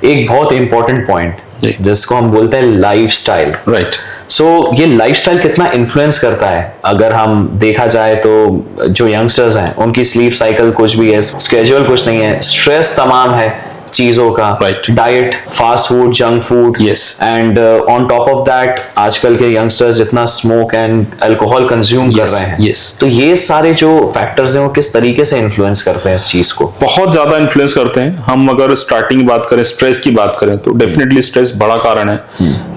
एक बहुत important point जिसको हम बोलते हैं लाइफस्टाइल। राइट। सो ये लाइफस्टाइल कितना इन्फ्लुएंस करता है? अगर हम देखा जाए तो जो यंगस्टर्स हैं उनकी स्लीप साइकिल कुछ भी है, स्केड्यूल कुछ नहीं है, स्ट्रेस तमाम है चीजों का, diet, fast food, junk food, and on top of that आजकल के यंगस्टर्स जितना स्मोक एंड अल्कोहल कंज्यूम कर रहे हैं, तो ये सारे जो फैक्टर्स हैं वो किस तरीके से इन्फ्लुएंस करते हैं इस चीज को? बहुत ज्यादा इन्फ्लुएंस करते हैं। हम अगर स्टार्टिंग की बात करें, स्ट्रेस की बात करें, तो डेफिनेटली स्ट्रेस बड़ा कारण है।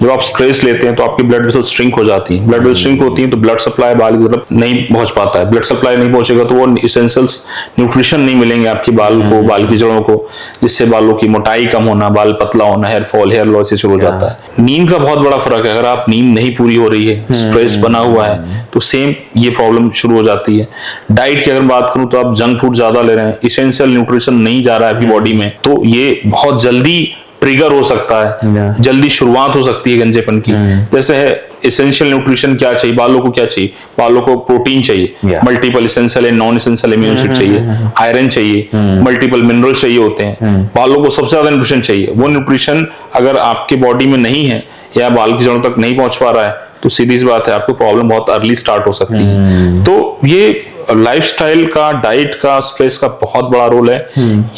जब आप स्ट्रेस लेते हैं तो आपकी ब्लड वेसल श्रिंक हो जाती है। ब्लड वेसल श्रिंक होती है तो ब्लड सप्लाई बाल की तरफ नहीं पहुंच पाता है। ब्लड सप्लाई नहीं पहुंचेगा तो वो इसेंशियल्स न्यूट्रिशन नहीं मिलेंगे आपके बाल को, बाल की जड़ों को, जिससे बालों की मोटाई कम होना, बाल पतला होना, हेयर फॉल, हेयर लॉस शुरू हो जाता है। नींद का बहुत बड़ा फर्क है। अगर आप नींद नहीं पूरी हो रही है, स्ट्रेस बना हुआ है, तो सेम ये प्रॉब्लम शुरू हो जाती है। डाइट की अगर बात करूं तो आप जंक फूड ज्यादा ले रहे हैं, इसेंशियल न्यूट्रिशन नहीं जा रहा है आपकी बॉडी में, तो ये बहुत जल्दी ट्रिगर हो सकता है, जल्दी शुरुआत हो सकती है गंजेपन की। जैसे है एसेंशियल न्यूट्रिशन क्या चाहिए बालों को? क्या चाहिए बालों को? प्रोटीन चाहिए, multiple essential and non essential amino acid चाहिए, आयरन चाहिए, मल्टीपल मिनरल चाहिए होते हैं। बालों को सबसे ज्यादा न्यूट्रिशन चाहिए। वो न्यूट्रिशन अगर आपके बॉडी में नहीं है या बाल की जड़ों तक नहीं पहुंच पा रहा है तो सीधी सी बात है आपको प्रॉब्लम बहुत अर्ली स्टार्ट हो सकती है। तो ये लाइफस्टाइल का, डाइट का, स्ट्रेस का बहुत बड़ा रोल है।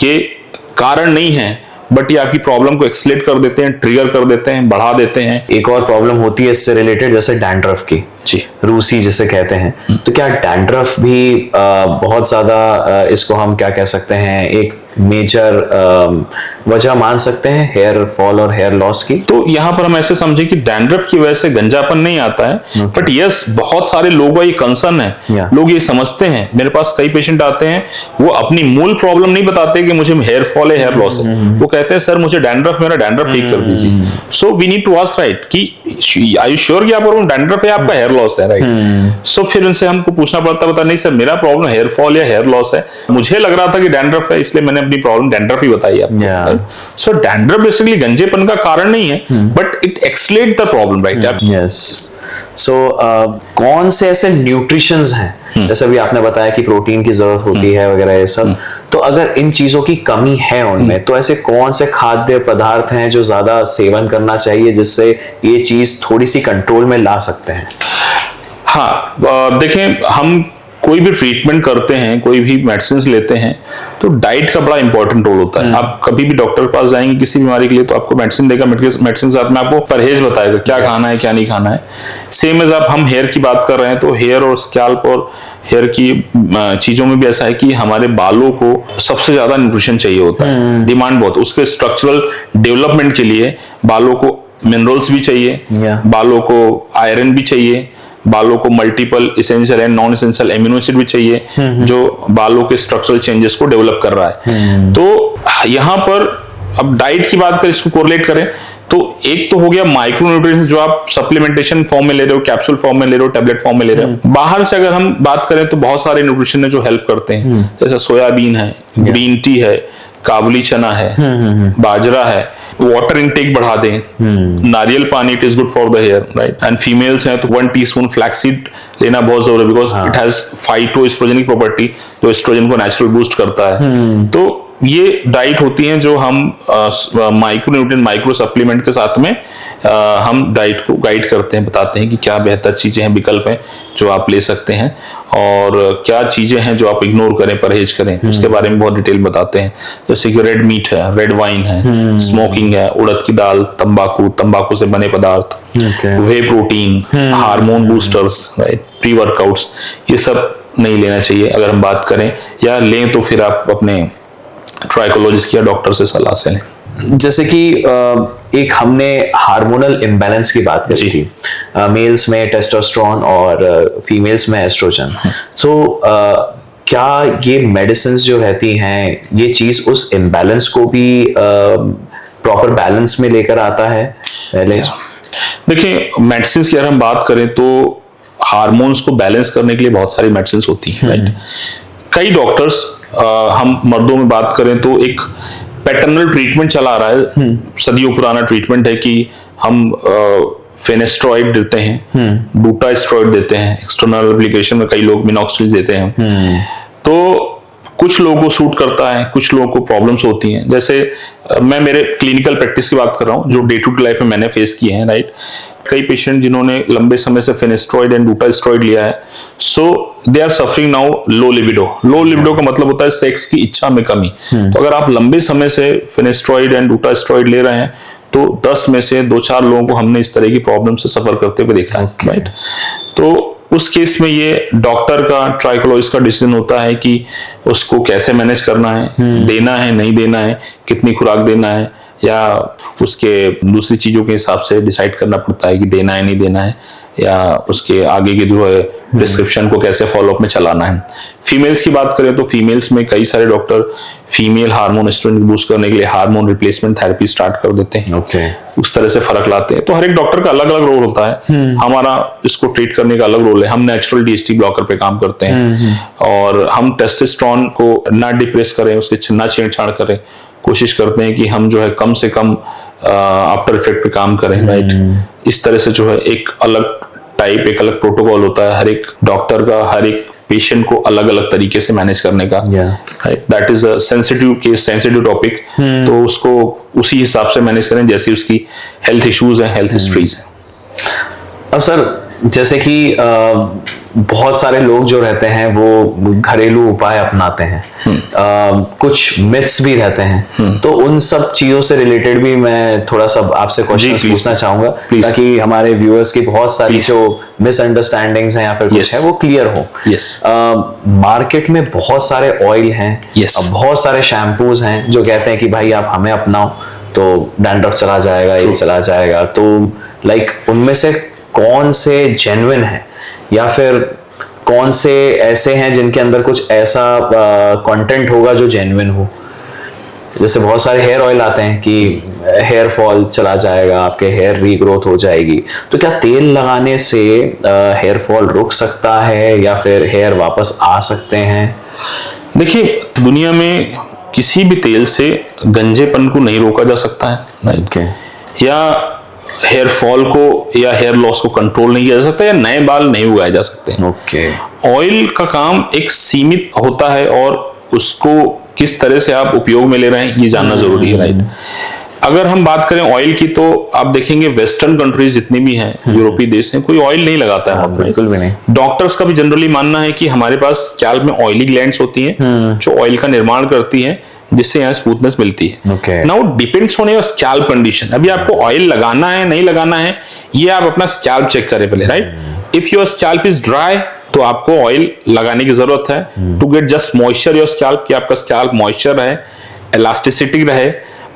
ये कारण नहीं है, बट ये आपकी प्रॉब्लम को एक्सलेट कर देते हैं, ट्रिगर कर देते हैं, बढ़ा देते हैं। एक और प्रॉब्लम होती है इससे रिलेटेड, जैसे डैंड्रफ की, जी, रूसी जिसे कहते हैं। तो क्या डैंड्रफ भी बहुत ज्यादा इसको हम क्या कह सकते हैं, एक मेजर वजह मान सकते हैं हेयर फॉल और हेयर लॉस की? तो यहाँ पर हम ऐसे समझे कि डैंड्रफ की वजह से गंजापन नहीं आता है, बट यस बहुत सारे लोगों का ये कंसर्न है। लोग ये समझते हैं, मेरे पास कई पेशेंट आते हैं, वो अपनी मूल प्रॉब्लम नहीं बताते कि मुझे हेयर फॉल है, हेयर लॉस है। वो कहते हैं सर मुझे डैंड्रफ, मेरा डैंड्रफ ठीक कर दीजिए। So we need to ask right कि आर यू श्योर कि आपको डैंड्रफ है, आपका हेयर लॉस है, राइट? सो फिर उनसे हमको पूछना पड़ता नहीं सर मेरा प्रॉब्लम हेयर फॉल या हेयर लॉस है, मुझे लग रहा था कि डैंड्रफ है इसलिए मैंने अपनी प्रॉब्लम डैंड्रफ ही बताई आपको। सो डैंड्रफ बेसिकली गंजेपन का कारण नहीं है, but it escalate the problem, right? Yes. So कौन से ऐसे न्यूट्रिशंस हैं, जैसे भी आपने बताया कि प्रोटीन की जरूरत होती है वगैरह ये सब, तो अगर इन चीजों की कमी है उनमें, तो ऐसे कौन से खाद्य पदार्थ हैं जो ज्यादा सेवन करना चाहिए जिससे ये चीज थोड़ी सी कंट्रोल में ला सकते हैं? हाँ, देखें, हम कोई भी ट्रीटमेंट करते हैं, कोई भी मेडिसिन लेते हैं, तो डाइट का बड़ा इंपॉर्टेंट रोल होता है। आप कभी भी डॉक्टर के पास जाएंगे किसी बीमारी के लिए तो आपको मेडिसिन देगा, मेडिसिन के साथ में आपको परहेज बताएगा क्या खाना है क्या नहीं खाना है। सेम एज आप हम हेयर की बात कर रहे हैं तो हेयर और स्कैल्प और हेयर की चीजों में भी ऐसा है कि हमारे बालों को सबसे ज्यादा न्यूट्रिशन चाहिए होता है, डिमांड बहुत। उसके स्ट्रक्चरल डेवलपमेंट के लिए बालों को मिनरल्स भी चाहिए, बालों को आयरन भी चाहिए, बालों को multiple essential and non essential amino acid भी चाहिए, जो बालों के स्ट्रक्चरल चेंजेस को डेवलप कर रहा है। तो यहाँ पर अब डाइट की बात करें, इसको कोरिलेट करें, तो एक तो हो गया माइक्रो न्यूट्रिएंट्स जो आप सप्लीमेंटेशन फॉर्म में ले रहे हो, कैप्सूल फॉर्म में ले रहे हो, टैबलेट फॉर्म में ले रहे हो। बाहर से अगर हम बात करें तो बहुत सारे न्यूट्रिशन है जो हेल्प करते हैं, जैसे सोयाबीन है, ग्रीन टी है, काबुली चना है, बाजरा है। वाटर इनटेक बढ़ा दें, नारियल पानी, it is good for the hair, right? And females हैं तो 1 टीस्पून फ्लैक्सीड लेना बहुत जरूरी है, because it has phytoestrogenic property जो एस्ट्रोजन को नेचुरल बूस्ट करता है। तो ये डाइट होती हैं जो हम माइक्रो न्यूट्रिएंट, माइक्रो सप्लीमेंट के साथ में हम डाइट को गाइड करते हैं, बताते हैं कि क्या बेहतर चीजें हैं, विकल्प हैं जो आप ले सकते हैं, और क्या चीजें हैं जो आप इग्नोर करें, परहेज करें, उसके बारे में बहुत डिटेल बताते हैं। जैसे कि रेड मीट है, रेड वाइन है, स्मोकिंग है, उड़द की दाल, तंबाकू, तंबाकू से बने पदार्थ, वे protein, hormone boosters, right, pre workouts, ये सब नहीं लेना चाहिए अगर हम बात करें, या लें तो फिर आप अपने ट्राइकोलॉजिस्ट या डॉक्टर से सलाह से लें। जैसे कि एक हमने हार्मोनल इम्बैलेंस की बात करी थी, मेल्स में टेस्टोस्टेरोन और फीमेल्स में एस्ट्रोजन। सो क्या ये मेडिसिन्स जो रहती हैं, ये चीज उस इम्बैलेंस को भी प्रॉपर बैलेंस में लेकर आता है? देखिए, मेडिसिन की अगर हम बात करें तो हार्मोन्स को बैलेंस करने के लिए बहुत सारी मेडिसिन होती हैं, राइट? कई डॉक्टर्स, हम मर्दों में बात करें तो एक पैटर्नल ट्रीटमेंट चला रहा है, सदियों पुराना ट्रीटमेंट है कि हम फेनेस्ट्रॉइड देते हैं, बूटा स्टेरॉइड देते हैं, एक्सटर्नल एप्लीकेशन में कई लोग मिनॉक्सिडिल देते हैं। तो कुछ लोगों को सूट करता है, कुछ लोगों को प्रॉब्लम्स होती हैं। जैसे मैं मेरे क्लिनिकल प्रैक्टिस की बात कर रहा हूँ, जो डे टू डे लाइफ में मैंने फेस किए हैं, राइट। कई पेशेंट जिन्होंने लंबे समय से फिनेस्ट्रॉइड एंड डूटास्ट्रॉइड लिया है, so they are suffering now low libido. Low libido का मतलब होता है सेक्स की इच्छा में कमी। तो अगर आप लंबे समय से फिनेस्ट्रॉइड एंड डूटास्ट्रॉइड ले रहे हैं तो 10 में से 2-4 लोगों को हमने इस तरह की प्रॉब्लम से सफर करते हुए देखा है, राइट। तो उस केस में ये डॉक्टर का, ट्राइकोलॉजिस्ट का डिसीजन होता है कि उसको कैसे मैनेज करना है, देना है नहीं देना है, कितनी खुराक देना है, या उसके दूसरी चीजों के हिसाब से डिसाइड करना पड़ता है कि देना है नहीं देना है, या उसके आगे के जो है प्रिस्क्रिप्शन को कैसे फॉलोअप में चलाना है। फीमेल्स की बात करें तो फीमेल्स में कई सारे doctor female hormone strength boost करने के लिए हार्मोन रिप्लेसमेंट थेरेपी स्टार्ट कर देते हैं। उस तरह से फर्क लाते हैं। तो हर एक डॉक्टर का अलग अलग रोल होता है। हमारा इसको ट्रीट करने का अलग रोल है। हम नेचुरल DHT ब्लॉकर पे काम करते हैं और हम टेस्टोस्टेरोन को ना डिप्रेस करें, उसके ना छेड़छाड़ करें, कोशिश करते हैं कि हम जो है कम से कम आफ्टर इफेक्ट पे काम करें, राइट। इस तरह से जो है एक अलग टाइप, एक अलग प्रोटोकॉल होता है हर एक डॉक्टर का, हर एक पेशेंट को अलग अलग तरीके से मैनेज करने का। That is a sensitive case, sensitive topic. तो उसको उसी हिसाब से मैनेज करें जैसे उसकी हेल्थ इश्यूज हैं, हेल्थ हिस्ट्रीज हैं। अब सर, जैसे कि बहुत सारे लोग जो रहते हैं वो घरेलू उपाय अपनाते हैं, कुछ मिथ्स भी रहते हैं, तो उन सब चीजों से रिलेटेड भी मैं थोड़ा सा आपसे क्वेश्चन पूछना चाहूंगा, ताकि हमारे व्यूअर्स की बहुत सारी जो मिसअंडरस्टैंडिंग्स हैं या फिर कुछ है वो क्लियर हो। मार्केट में बहुत सारे ऑयल हैं, बहुत सारे शैम्पूज हैं जो कहते हैं कि भाई आप हमें अपनाओ तो डैंड्रफ चला जाएगा, ये चला जाएगा। तो लाइक उनमें से कौन से जेन्युइन है या फिर कौन से ऐसे हैं जिनके अंदर कुछ ऐसा कंटेंट होगा जो जेन्युइन हो? जैसे बहुत सारे हेयर ऑयल आते हैं कि हेयर फॉल चला जाएगा, आपके हेयर रीग्रोथ हो जाएगी, तो क्या तेल लगाने से हेयर फॉल रुक सकता है या फिर हेयर वापस आ सकते हैं? देखिए, दुनिया में किसी भी तेल से गंजेपन को नहीं रोका जा सकता है, राइट। या हेयर फॉल को या हेयर लॉस को कंट्रोल नहीं किया जा सकता, या नए बाल नहीं उगाए जा सकते। ऑयल का काम एक सीमित होता है और उसको किस तरह से आप उपयोग में ले रहे हैं ये जानना जरूरी है, राइट। अगर हम बात करें ऑयल की तो आप देखेंगे वेस्टर्न कंट्रीज जितनी भी हैं, यूरोपीय देश हैं, कोई ऑयल नहीं लगाता है, बिल्कुल भी नहीं। डॉक्टर्स का भी जनरली मानना है कि हमारे पास स्कैल्प में ऑयली ग्लैंड्स होती हैं जो ऑयल का निर्माण करती हैं, जिससे यहाँ स्मूथनेस मिलती है। Now depends on your scalp condition. अभी आपको ऑयल लगाना है नहीं लगाना है, ये आप अपना स्कैल्प चेक करें पहले, right. If your scalp is dry तो आपको ऑयल लगाने की जरूरत है to get just moisture your scalp, कि आपका स्कैल्प मॉइस्चर रहे, इलास्टिसिटी रहे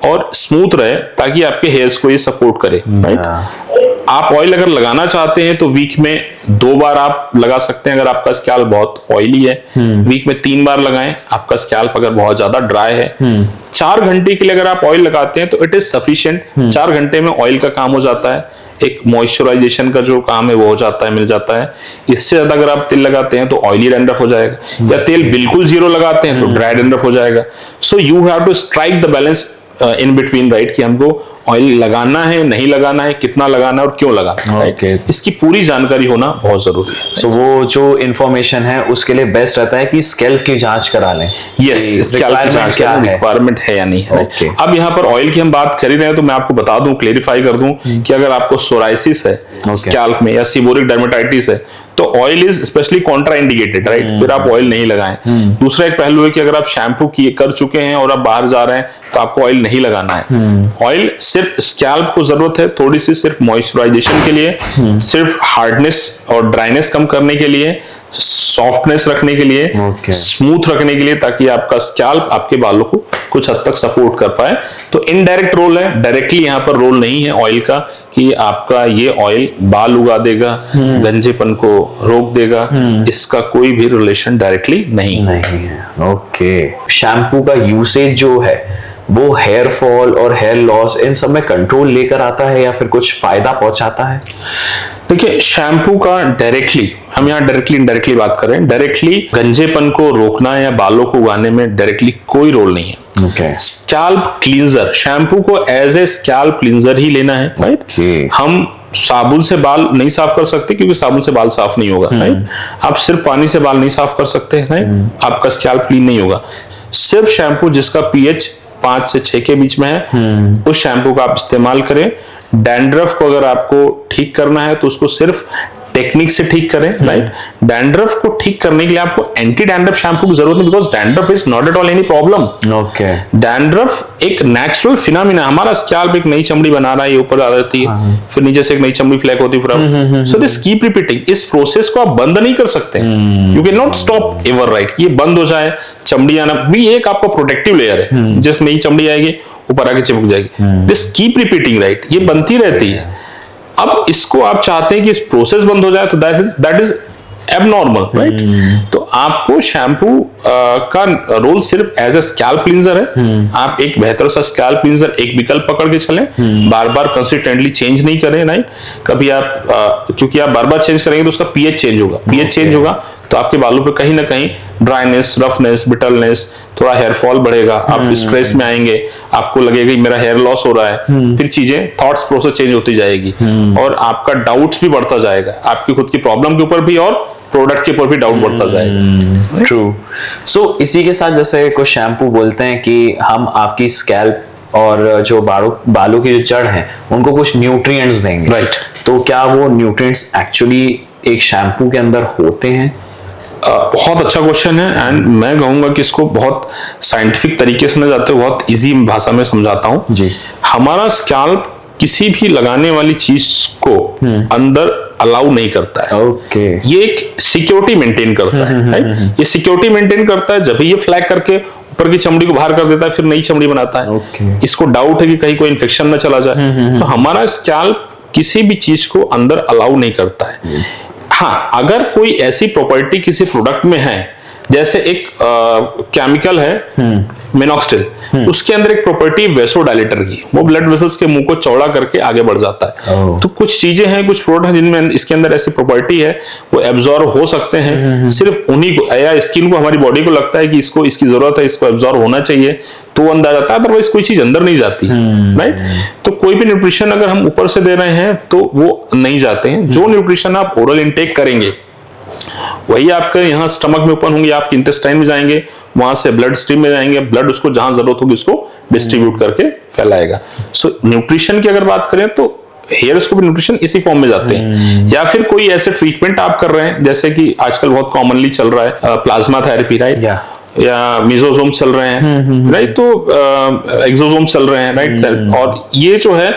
और स्मूथ रहे, ताकि आपके हेयर्स को ये सपोर्ट करे, राइट। आप ऑयल अगर लगाना चाहते हैं तो वीक में 2 बार आप लगा सकते हैं अगर आपका स्कैल्प बहुत ऑयली है। वीक में 3 बार लगाएं आपका स्कैल्प अगर बहुत ज्यादा ड्राई है। 4 घंटे के लिए अगर आप ऑयल लगाते हैं तो इट इज सफिशिएंट। 4 घंटे में ऑयल का काम हो जाता है, एक मॉइस्चराइजेशन का जो काम है वो हो जाता है, मिल जाता है। इससे ज्यादा अगर आप तेल लगाते हैं तो ऑयली डैंड्रफ हो जाएगा, या तेल बिल्कुल जीरो लगाते हैं तो ड्राई डैंड्रफ हो जाएगा। So you have to strike the balance in between, right, कि हमको ऑयल लगाना है नहीं लगाना है, कितना लगाना है और क्यों लगाना है, इसकी पूरी जानकारी होना बहुत जरूरी है। सो वो जो इंफॉर्मेशन है उसके लिए बेस्ट रहता है कि स्कैल्प की जांच करा लें। यस, स्कैल्प की जांच क्या रिक्वायरमेंट है या नहीं है। अब यहाँ पर ऑयल की हम बात कर ही रहे हैं तो मैं आपको बता दूं, क्लेरिफाई कर दूं कि अगर आपको सोराइसिस है स्कैल्प में या सीबोरिक डर्मेटाइटिस है तो oil is specially Contra indicated, right. फिर आप ऑयल नहीं लगाएं। दूसरा एक पहलू है कि अगर आप शैम्पू कर चुके हैं और आप बाहर जा रहे हैं तो आपको ऑयल नहीं लगाना है। ऑयल सिर्फ स्कैल्प को जरूरत है थोड़ी सी, सिर्फ मॉइस्चराइजेशन के लिए, सिर्फ हार्डनेस और ड्राइनेस कम करने के लिए, सॉफ्टनेस रखने के लिए, स्मूथ रखने के लिए, ताकि आपका स्कैल्प आपके बालों को कुछ हद तक सपोर्ट कर पाए। तो इनडायरेक्ट रोल है, डायरेक्टली यहाँ पर रोल नहीं है ऑयल का कि आपका ये ऑयल बाल उगा देगा, गंजेपन को रोक देगा। इसका कोई भी रिलेशन डायरेक्टली नहीं है। ओके। शैम्पू का यूसेज जो है वो हेयर फॉल और हेयर लॉस इन सब में कंट्रोल लेकर आता है या फिर कुछ फायदा पहुंचाता है? देखिए, शैम्पू का डायरेक्टली, हम यहाँ डायरेक्टली इनडायरेक्टली बात करें, डायरेक्टली गंजेपन को रोकना या बालों को उगाने में डायरेक्टली कोई रोल नहीं है। स्कैल्प क्लींजर, शैम्पू को एज ए स्कैल्प क्लींजर ही लेना है, राइट। हम साबुन से बाल नहीं साफ कर सकते क्योंकि साबुन से बाल साफ नहीं होगा, राइट। आप सिर्फ पानी से बाल नहीं साफ कर सकते, राइट। आपका स्कैल्प क्लीन नहीं होगा। सिर्फ शैम्पू जिसका पीएच 5 से 6 के बीच में है, उस शैम्पू का आप इस्तेमाल करें। डैंड्रफ को अगर आपको ठीक करना है तो उसको सिर्फ टेक्निक से ठीक करें, राइट। डैंड्रफ को ठीक करने के लिए आपको एंटी डैंड्रफ शैम्पू की जरूरत नहीं, because dandruff is not at all any problem. Okay, dandruff एक नेचुरल फिनोमिना, हमारा स्कैल्प एक नई चमड़ी बना रहा है, ये ऊपर आ जाती है, फिर नीचे से एक नई चमड़ी फ्लैक होती है। So this keep repeating. इस प्रोसेस को आप बंद नहीं कर सकते, you can not stop ever, right. ये बंद हो जाए, चमड़ी आना भी एक आपका प्रोटेक्टिव लेयर है, जिस नई चमड़ी आएगी ऊपर आके चिपक जाएगी। दिस कीप रिपीटिंग, राइट, ये बनती रहती है। अब इसको आप चाहते हैं कि इस प्रोसेस बंद हो जाए तो दैट इज एबनॉर्मल, राइट। तो आपको शैम्पू का रोल सिर्फ एज ए स्कैल्प क्लींजर है। आप एक बेहतर सा स्कैल्प क्लींजर एक विकल्प पकड़ के चलें, बार बार कंसिस्टेंटली चेंज नहीं करें, राइट। कभी आप क्योंकि आप बार बार चेंज करेंगे तो उसका पीएच चेंज होगा, पीएच चेंज होगा तो आपके बालों पे कहीं ना कहीं ड्राइनेस, रफनेस, बिटलनेस, थोड़ा हेयर फॉल बढ़ेगा, आप स्ट्रेस में आएंगे, आपको लगेगा कि मेरा हेयर लॉस हो रहा है, फिर चीजें थॉट्स प्रोसेस चेंज होती जाएगी और आपका डाउट्स भी बढ़ता जाएगा, आपकी खुद की प्रॉब्लम के ऊपर भी और प्रोडक्ट के ऊपर भी डाउट बढ़ता जाएगा। ट्रू। सो इसी के साथ जैसे कुछ शैम्पू बोलते हैं कि हम आपकी स्कैल्प और जो बालों की जो जड़ है उनको कुछ न्यूट्रिएंट्स देंगे, राइट। तो क्या वो न्यूट्रिएंट्स एक्चुअली एक शैम्पू के अंदर होते हैं? बहुत अच्छा क्वेश्चन है एंड मैं कहूंगा कि इसको बहुत साइंटिफिक तरीके से न जाते हुए बहुत इजी भाषा में समझाता हूं जी। हमारा स्कैल्प किसी भी लगाने वाली चीज को अंदर अलाउ नहीं करता है। ओके। ये एक सिक्योरिटी मेंटेन करता है, राइट। ये सिक्योरिटी मेंटेन करता है, जब ये फ्लैग करके ऊपर की चमड़ी को बाहर कर देता है, फिर नई चमड़ी बनाता है। इसको डाउट है कि कहीं कोई इन्फेक्शन ना चला जाए, तो हमारा स्कैल्प किसी भी चीज को अंदर अलाउ नहीं करता है। हाँ, अगर कोई ऐसी प्रॉपर्टी किसी प्रोडक्ट में है, जैसे एक केमिकल है मिनॉक्सिडिल, उसके अंदर एक प्रॉपर्टी वेसोडाइलेटर की, वो ब्लड वेसल्स के मुंह को चौड़ा करके आगे बढ़ जाता है। तो कुछ चीजें हैं, कुछ प्रोडक्ट हैं जिनमें इसके अंदर ऐसी प्रॉपर्टी है, वो एब्जॉर्ब हो सकते हैं। सिर्फ उन्हीं को या स्किन को, हमारी बॉडी को लगता है कि इसको इसकी जरूरत है, इसको एब्जॉर्ब होना चाहिए, तो अंदाजा आता है, अदरवाइज कोई चीज अंदर नहीं जाती, राइट। तो कोई भी न्यूट्रिशन अगर हम ऊपर से दे रहे हैं तो वो नहीं जाते हैं। जो न्यूट्रिशन आप ओरल इनटेक करेंगे वही आपके यहाँ स्टमक में ओपन होंगे, आपके इंटेस्टाइन में जाएंगे, वहां से ब्लड स्ट्रीम में जाएंगे, ब्लड उसको जहां जरूरत होगी उसको डिस्ट्रीब्यूट करके फैलाएगा। सो न्यूट्रिशन की अगर बात करें तो हेयर्स को भी न्यूट्रिशन इसी फॉर्म में जाते हैं। या फिर कोई ऐसे ट्रीटमेंट आप कर रहे हैं, जैसे कि आजकल बहुत कॉमनली चल रहा है प्लाज्मा थेरेपी, राइट, या मिजोसोम चल रहे हैं, राइट, तो एक्सोसोम चल रहे हैं, राइट। और ये जो है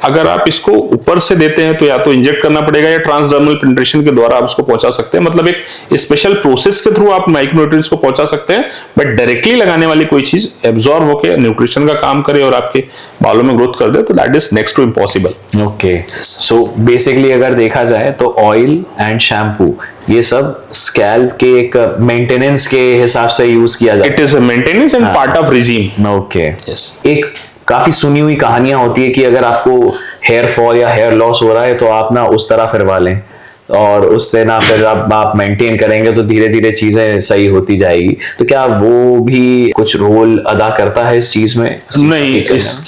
अगर आप इसको ऊपर से देते हैं तो या तो इंजेक्ट करना पड़ेगा या ट्रांसडर्मल पेनिट्रेशन के द्वारा आप इसको पहुंचा सकते हैं, मतलब एक स्पेशल प्रोसेस के थ्रू आप माइक्रोन्यूट्रिएंट्स को पहुंचा सकते हैं। बट डायरेक्टली लगाने वाली कोई चीज एब्जॉर्ब होकर न्यूट्रिशन का काम करे और आपके बालों में ग्रोथ कर दे, तो that is next to impossible. Okay, so basically अगर देखा जाए तो ऑयल एंड शैम्पू ये सब स्कैल्प के एक मेंटेनेंस के हिसाब से यूज किया जाता है। It is a maintenance and part of regime. Okay, yes. एक काफी सुनी हुई कहानियां होती है कि अगर आपको हेयर फॉल या हेयर लॉस हो रहा है तो आप ना उस तरह फिरवा लें और उससे ना फिर आप मेंटेन करेंगे तो धीरे धीरे चीजें सही होती जाएगी। तो क्या वो भी कुछ रोल अदा करता है इस चीज में? नहीं,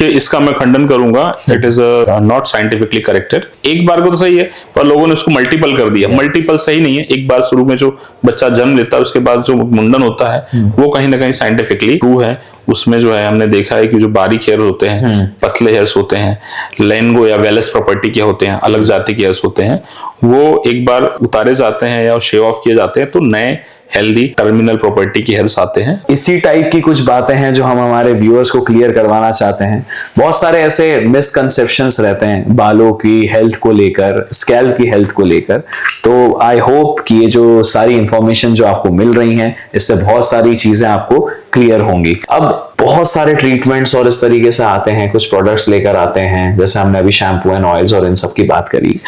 इसका मैं खंडन करूंगा। It is not scientifically corrected. एक बार को तो सही है पर लोगों ने उसको मल्टीपल कर दिया। मल्टीपल सही नहीं है। एक बार शुरू में जो बच्चा जन्म लेता है उसके बाद जो मुंडन होता है वो कहीं ना कहीं साइंटिफिकली ट्रू है। उसमें जो है हमने देखा है कि जो बारीक हेयर होते हैं, पतले हेयर्स होते हैं, लेंगो या वेलस प्रॉपर्टी के होते हैं, अलग जाति के हेयर्स होते हैं, वो एक बार उतारे जाते हैं या शेव ऑफ किए जाते हैं तो नए हेल्दी टर्मिनल प्रॉपर्टी की हेयर्स आते हैं। इसी टाइप की कुछ बातें हैं जो हम हमारे व्यूअर्स को क्लियर करवाना चाहते हैं। बहुत सारे ऐसे मिसकंसेप्शंस रहते हैं बालों की हेल्थ को लेकर, स्कैल्प की हेल्थ को लेकर। तो आई होप कि ये जो सारी इंफॉर्मेशन जो आपको मिल रही हैं इससे बहुत सारी चीजें आपको क्लियर होंगी। अब बहुत सारे ट्रीटमेंट्स और इस तरीके से आते हैं, कुछ प्रोडक्ट्स लेकर आते हैं, जैसे हमने अभी शैम्पू एंड ऑयल्स और इन सब की बात करी।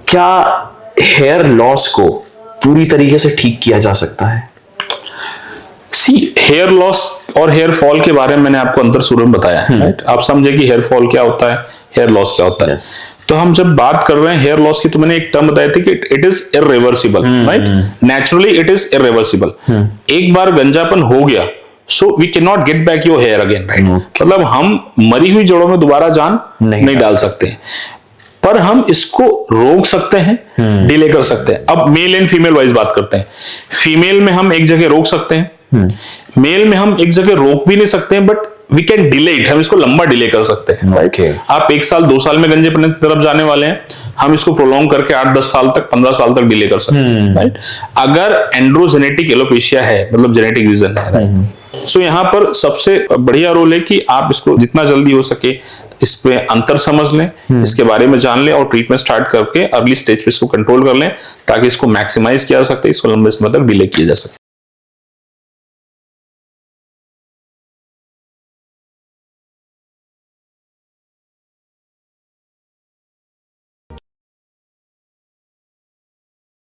क्या हेयर लॉस को पूरी तरीके से ठीक किया जा सकता है? हेयर लॉस और हेयर फॉल के बारे में मैंने आपको अंतर शुरू में बताया है, राइट? आप समझे कि हेयर फॉल क्या होता है, हेयर लॉस क्या होता है। तो हम जब बात कर रहे हैं हेयर लॉस की तो मैंने एक टर्म बताया था कि it is irreversible, right? Naturally it is irreversible. एक बार गंजापन हो गया so we can not get back your hair again, right? मतलब हम मरी हुई जड़ों में दोबारा जान नहीं डाल सकते। पर हम इसको रोक सकते हैं, डिले कर सकते हैं। अब मेल एंड फीमेल वाइज बात करते हैं। फीमेल में हम एक जगह रोक सकते हैं, मेल में हम एक जगह रोक भी नहीं सकते हैं, but we can delay it, हम इसको लंबा डिले कर सकते हैं। Okay. आप 1 साल 2 साल में गंजेपन की तरफ जाने वाले हैं, हम इसको प्रोलॉन्ग करके 8-10 साल तक 15 साल तक डिले कर सकते हैं, राइट। अगर एंड्रोजेनेटिक एलोपेशिया है, मतलब जेनेटिक रीजन है, राइट। सो यहाँ पर सबसे बढ़िया रोल है कि आप इसको जितना जल्दी हो सके इस पे अंतर समझ लें, इसके बारे में जान लें और ट्रीटमेंट स्टार्ट करके अर्ली स्टेज पे इसको कंट्रोल कर लें, ताकि इसको मैक्सिमाइज किया जा सके, इसको लंबे समय तक डिले किया जा सके।